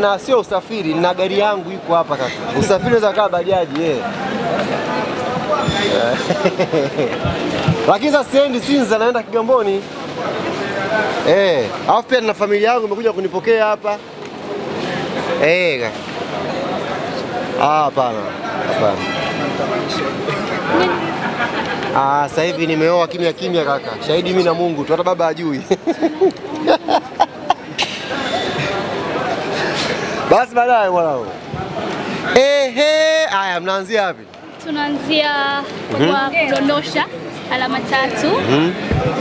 Na sio usafiri, na gari yangu iko hapa kaka. Usafiri unaweza kaa bajaji Lakini sasa siendi Sinza, naenda Kigamboni. Alafu pia na familia yangu imekuja kunipokea hapa. Hapana. Sasa hivi nimeoa kimya kaka. Shahidi mimi na Mungu tu, hata baba hajui. Basi baadaye mwanangu. Haya, mnaanzia wapi? Tunaanzia kwa kudondosha alama 3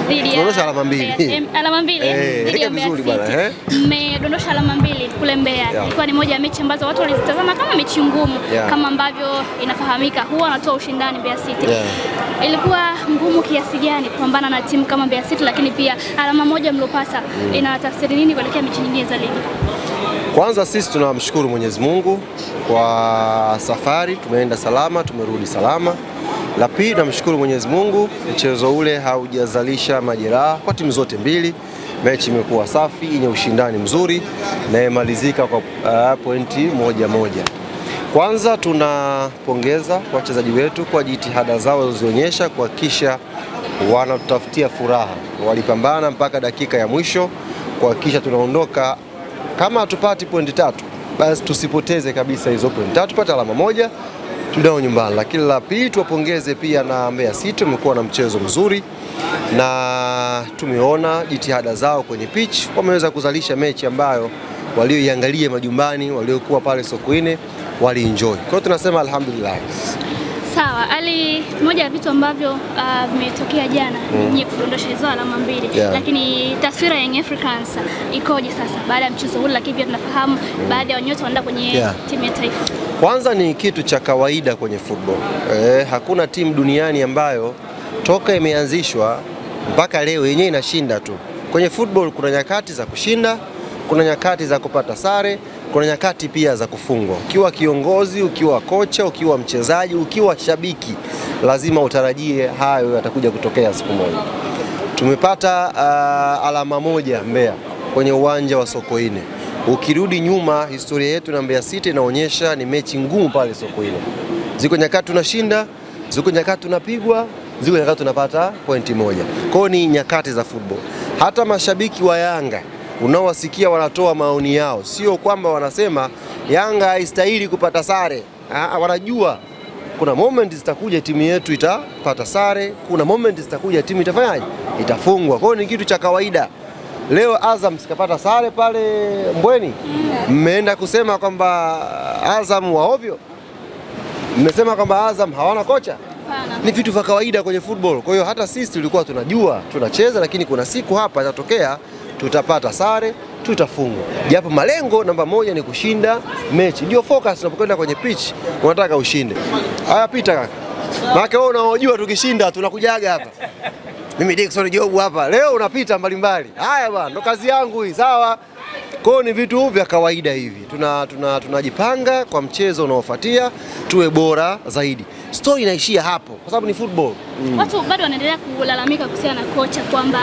dhidi ya alama 2. Alama 2 dhidi ya Mbeya City. Mmedondosha alama 2 kule Mbeya. Ilikuwa ni moja ya mechi ambazo watu walizitazama kama mechi ngumu, kama ambavyo inafahamika huwa wanatoa ushindani Mbeya City. Ilikuwa ngumu kiasi gani kupambana na timu kama Mbeya City, lakini pia alama moja mlopata inatafsiri nini kuelekea mechi nyingine za ligi? Kwanza sisi tunamshukuru Mwenyezi Mungu kwa safari, tumeenda salama, tumerudi salama. La pili, tunamshukuru Mwenyezi Mungu, mchezo ule haujazalisha majeraha kwa timu zote mbili. Mechi imekuwa safi, yenye ushindani mzuri na imalizika kwa pointi moja. Kwanza tunapongeza wachezaji wetu kwa jitihada zao walizoonyesha kuhakikisha wanatutafutia furaha. Walipambana mpaka dakika ya mwisho kuhakikisha tunaondoka. Kama hatupati pointi 3, basi tusipoteze kabisa hizo pointi 3, tupate alama 1 tunao nyumbani. Lakini la pili, tuwapongeze pia na Mbeya City, wamekuwa na mchezo mzuri na tumeona jitihada zao kwenye pitch, wameweza kuzalisha mechi ambayo walioiangalia majumbani, waliokuwa pale Sokoine walienjoy. Kwa hiyo tunasema alhamdulillah. Sawa, Ali, moja ya vitu ambavyo vimetokea jana ni kudondosha hizo alama 2, lakini taswira ya Young Africans ikoje sasa baada ya mchezo ule? Lakini pia tunafahamu baada ya wanyoto wanaenda kwenye timu ya taifa. Kwanza ni kitu cha kawaida kwenye football. Hakuna timu duniani ambayo toka imeanzishwa mpaka leo yenyewe inashinda tu. Kwenye football kuna nyakati za kushinda, kuna nyakati za kupata sare, kuna nyakati pia za kufungwa. Ukiwa kiongozi, ukiwa kocha, ukiwa mchezaji, ukiwa shabiki, lazima utarajie hayo yatakuja kutokea siku moja. Tumepata alama 1 Mbeya kwenye uwanja wa Sokoine. Ukirudi nyuma, historia yetu na Mbeya City inaonyesha ni mechi ngumu pale Sokoine. Ziko nyakati tunashinda, ziko nyakati tunapigwa, ziko nyakati tunapata pointi 1. Kwa hiyo ni nyakati za football. Hata mashabiki wa Yanga unaowasikia wanatoa maoni yao, sio kwamba wanasema Yanga haistahili kupata sare. Wanajua kuna moment zitakuja timu yetu itapata sare, kuna moment zitakuja timu itafanyaje? Itafungwa. Kwa hiyo ni kitu cha kawaida. Leo Azam sikapata sare pale Mbweni. Mmeenda kusema kwamba Azam wa ovyo? Mmesema kwamba Azam hawana kocha? Ni vitu vya kawaida kwenye football. Kwa hiyo hata sisi tulikuwa tunajua tunacheza, lakini kuna siku hapa itatokea tutapata sare, tutafungwa. Japo malengo namba 1 ni kushinda mechi. Ndio focus tunapokwenda kwenye pitch, unataka ushinde. Haya, pita kaka. Maana wewe unaojua tukishinda tunakujaga hapa. Mimi Dickson Job hapa. Leo unapita mbalimbali. Haya bwana, ndo kazi yangu hii, sawa? Kwa hiyo ni vitu vya kawaida hivi. Tunajipanga kwa mchezo unaofuatia tuwe bora zaidi. Story inaishia hapo kwa sababu ni football. Watu bado wanaendelea kulalamika kuhusiana na kocha kwamba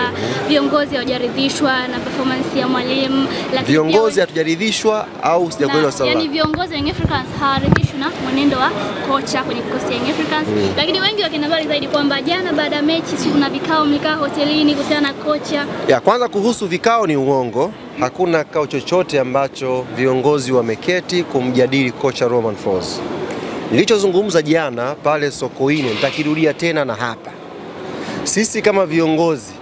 viongozi hawajaridhishwa na performance ya mwalimu, lakini viongozi hatujaridhishwa au sijakuelewa sawa. Yaani viongozi wa Young Africans hawaridhishwi na mwenendo wa kocha kwenye kikosi cha Young Africans. Lakini wengi wakinabali zaidi kwamba jana baada ya mechi kuna vikao mlikaa hotelini kuhusiana na kocha. Kwanza kuhusu vikao ni uongo. Hakuna kikao chochote ambacho viongozi wameketi kumjadili kocha Romain Folz. Nilichozungumza jana pale Sokoine nitakirudia tena na hapa. Sisi kama viongozi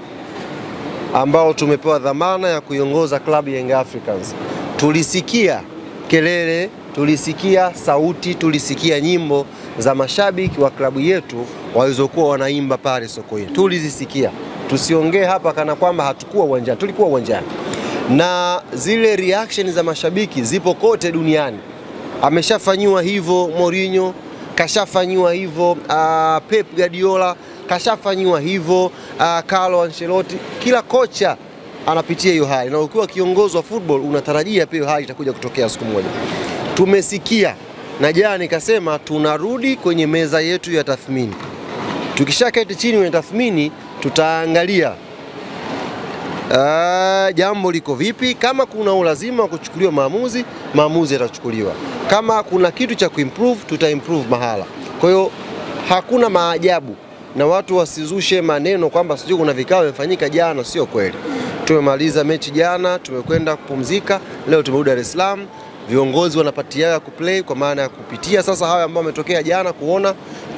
ambao tumepewa dhamana ya kuiongoza klabu ya Young Africans, tulisikia kelele, tulisikia sauti, tulisikia nyimbo za mashabiki wa klabu yetu walizokuwa wanaimba pale Sokoine. Tulizisikia. Tusiongee hapa kana kwamba hatukuwa uwanjani, tulikuwa uwanjani. Na zile reaction za mashabiki zipo kote duniani. Ameshafanywa hivyo Mourinho, kashafanywa hivyo Pep Guardiola, kashafanywa hivyo Carlo Ancelotti. Kila kocha anapitia hiyo hali, na ukiwa kiongozi wa football unatarajia pia hiyo hali itakuja kutokea siku moja. Tumesikia, na jana nikasema tunarudi kwenye meza yetu ya tathmini. Tukishaketi chini kwenye tathmini, tutaangalia Jambo liko vipi? Kama kuna ulazima wa kuchukuliwa maamuzi yatachukuliwa. Kama kuna kitu cha kuimprove, tutaimprove mahala. Kwa hiyo hakuna maajabu, na watu wasizushe maneno kwamba sijui kuna vikao vimefanyika jana. Sio kweli. Tumemaliza mechi jana, tumekwenda kupumzika, leo tumerudi Dar es Salaam. Viongozi wanapatia kuplay, kwa maana ya kupitia sasa hawa ambao wametokea jana,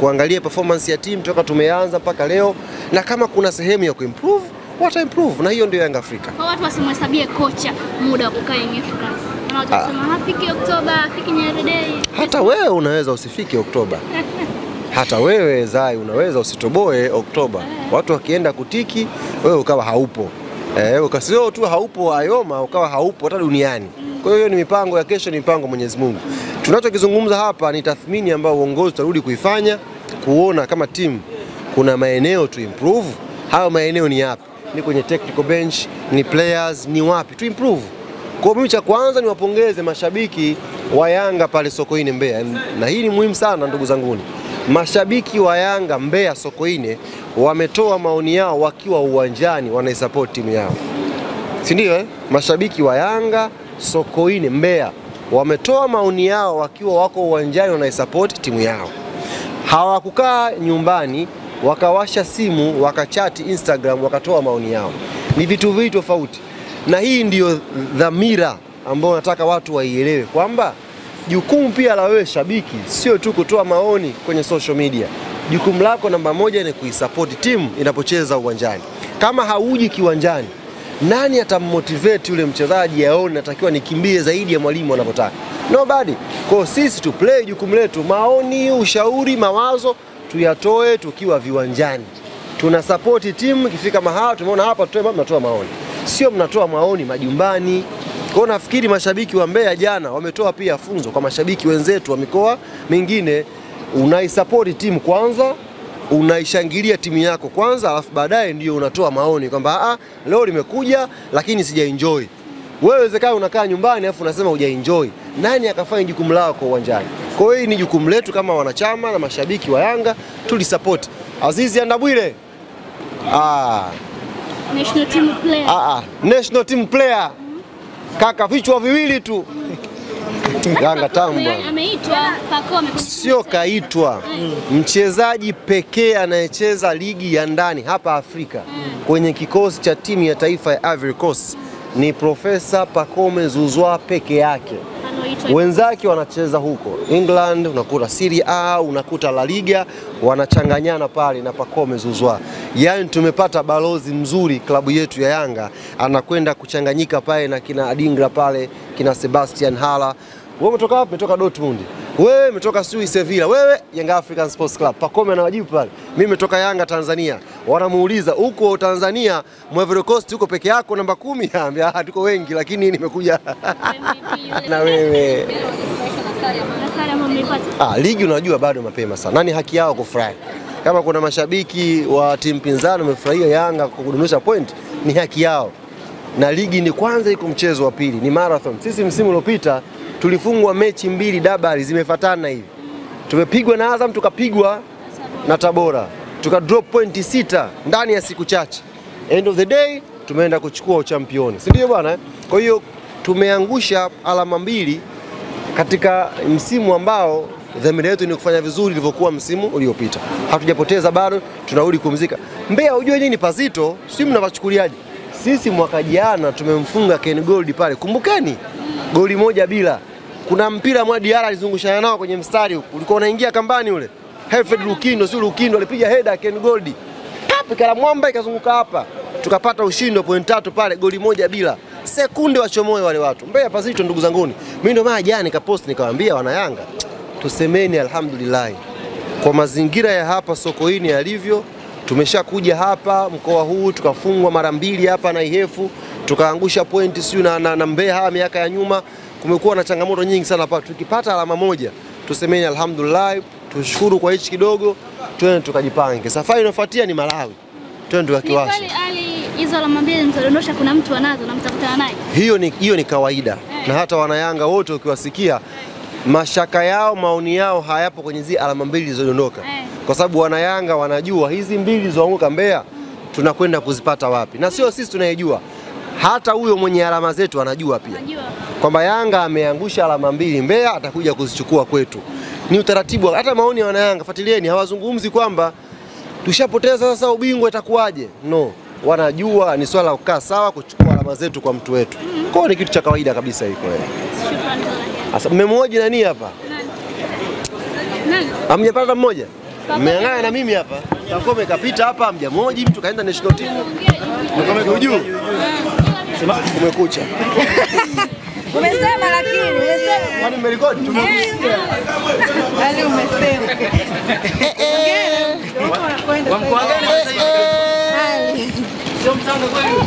kuangalia performance ya team toka tumeanza mpaka leo, na kama kuna sehemu ya kuimprove wataimprove, na hiyo ndio Yanga Afrika. Kwa watu wasimhesabie kocha muda wa kukaa Young Africans. Na watu wasema hafiki Oktoba, hafiki Nyerere Day. Hata wewe unaweza usifike Oktoba. Hata wewe Zai unaweza usitoboe Oktoba. Watu wakienda kutiki, wewe ukawa haupo. Ukasio tu haupo Ayoma, ukawa haupo hata duniani. Kwa hiyo ni mipango ya kesho, ni mipango Mwenyezi Mungu. Tunachokizungumza hapa ni tathmini ambayo uongozi utarudi kuifanya, kuona kama timu kuna maeneo to improve. Hayo maeneo ni yapi? Ni kwenye technical bench, ni players, ni wapi to improve. Kwa mimi cha kwanza ni wapongeze mashabiki wa Yanga pale Sokoine Mbeya, na hii ni muhimu sana ndugu zanguni. Mashabiki wa Yanga Mbeya Sokoine wametoa maoni yao wakiwa uwanjani, wanaisupport timu yao. Si ndio? Mashabiki wa Yanga Sokoine Mbeya wametoa maoni yao wakiwa wako uwanjani, wanaisupport timu yao. Hawakukaa nyumbani wakawasha simu wakachati Instagram wakatoa maoni yao. Ni vitu viwili tofauti, na hii ndiyo dhamira ambayo nataka watu waielewe, kwamba jukumu pia la wewe shabiki sio tu kutoa maoni kwenye social media. Jukumu lako namba moja ni kuisupport timu inapocheza uwanjani. Kama hauji kiwanjani, nani atammotivate yule mchezaji aone natakiwa nikimbie zaidi ya mwalimu anavyotaka? Nobody. Kwa sisi tu play jukumu letu, maoni, ushauri, mawazo tuyatoe tukiwa viwanjani. Tuna support timu, ikifika mahala tumeona hapa tutoe, mnatoa maoni. Sio mnatoa maoni majumbani. Kwa nafikiri mashabiki wa Mbeya jana wametoa pia funzo kwa mashabiki wenzetu wa mikoa mingine. Unaisupport timu kwanza, unaishangilia timu yako kwanza, alafu baadaye ndio unatoa maoni kwamba leo nimekuja lakini sija-enjoy. Wewe wezekana unakaa nyumbani alafu unasema huja-enjoy. Nani akafanya jukumu lao kwa uwanjani? Kwa hiyo ni jukumu letu kama wanachama na mashabiki wa Yanga tulisupport. Azizi Andabwile. National team player. National team player. Kaka vichwa viwili tu. Yanga tamu. Ameitwa Pacome. Sio kaitwa. Mchezaji pekee anayecheza ligi ya ndani hapa Afrika kwenye kikosi cha timu ya taifa ya Ivory Coast ni Profesa Pacome Zouzoua peke yake. Wenzake wanacheza huko England, unakuta Serie A, unakuta La Liga, wanachanganyana pale na Pacome Zouzoua. Yaani tumepata balozi mzuri klabu yetu ya Yanga, anakwenda kuchanganyika pale na kina Adingra pale, kina Sebastian Hala. Wewe umetoka wapi? Umetoka Dortmund. Wewe umetoka Sevilla. Wewe Young African Sports Club. Pacome anawajibu pale, mimi nimetoka Yanga Tanzania. Wanamuuliza huko Tanzania Ivory Coast uko peke yako namba 10? Anambia tuko wengi lakini nimekuja na wewe. Ligi unajua bado mapema sana. Nani haki yao kufurahi? Kama kuna mashabiki wa timu pinzani wamefurahia Yanga kudondosha point, ni haki yao. Na ligi ni kwanza, iko mchezo wa pili, ni marathon. Sisi msimu uliopita tulifungwa mechi 2 dabari zimefuatana hivi. Tumepigwa na Azam, tukapigwa na Tabora. Tuka drop point 6 ndani ya siku chache. End of the day tumeenda kuchukua uchampioni. Si ndio bwana? Kwa hiyo tumeangusha alama 2 katika msimu ambao dhamira yetu ni kufanya vizuri ilivyokuwa msimu uliopita. Hatujapoteza bado, tunarudi kumzika. Mbeya unajua nini pazito? Sisi mnawachukuliaje? Sisi mwaka jana tumemfunga Ken Gold pale. Kumbukeni? Goli 1-0. Kuna mpira Mwadiara alizungushana nao kwenye mstari huko. Ulikuwa unaingia kambani ule. Helfred Lukindo alipiga header Ken Gold. Kala mwamba ikazunguka hapa. Tukapata ushindi wa point 3 pale, goli 1-0. Sekunde wachomoe wale watu. Mbeya pazito ndugu zanguni. Mimi ndo maana jana nikapost nikawaambia wana Yanga, tusemeni alhamdulillah. Kwa mazingira ya hapa Sokoine yalivyo, tumeshakuja hapa mkoa huu tukafungwa mara 2 hapa na Ihefu, tukaangusha pointi siyo na Mbeya miaka ya nyuma. Kumekuwa na changamoto nyingi sana hapa. Tukipata alama 1, tusemeni alhamdulillah, tushukuru kwa hichi kidogo, twende tukajipange. Safari inayofuatia ni Malawi. Twende tukiwasha. Ni kweli hizo alama 2 mtadondosha, kuna mtu anazo na mtakutana naye. Hiyo ni kawaida. Na hata wana Yanga wote ukiwasikia mashaka yao, maoni yao hayapo kwenye zile alama 2 zilizodondoka. Kwa sababu wana Yanga wanajua hizi 2 zilizoanguka Mbeya tunakwenda kuzipata wapi. Na sio sisi tunayejua. hata huyo mwenye alama zetu anajua pia kwamba Yanga ameangusha alama 2 Mbeya, atakuja kuzichukua kwetu. Ni utaratibu. Hata maoni ya wana Yanga, fuatilieni, hawazungumzi kwamba tushapoteza sasa ubingwa itakuwaje. No, wanajua ni swala la kukaa sawa, kuchukua alama zetu kwa mtu wetu. Kwa hiyo ni kitu cha kawaida kabisa hiko. Shukrani. Sasa mmemhoji nani hapa? Nani? Hamjapata mmoja? Mmeangana na mimi hapa. Takome kapita hapa, hamjamhoji mtu kaenda national team. Takome juu. Umekucha. Umesema lakini umesema. Kwani mmerekodi? Tumekusikia. Yaani umesema. Kwa mkoa gani? Sio mtanga kweli.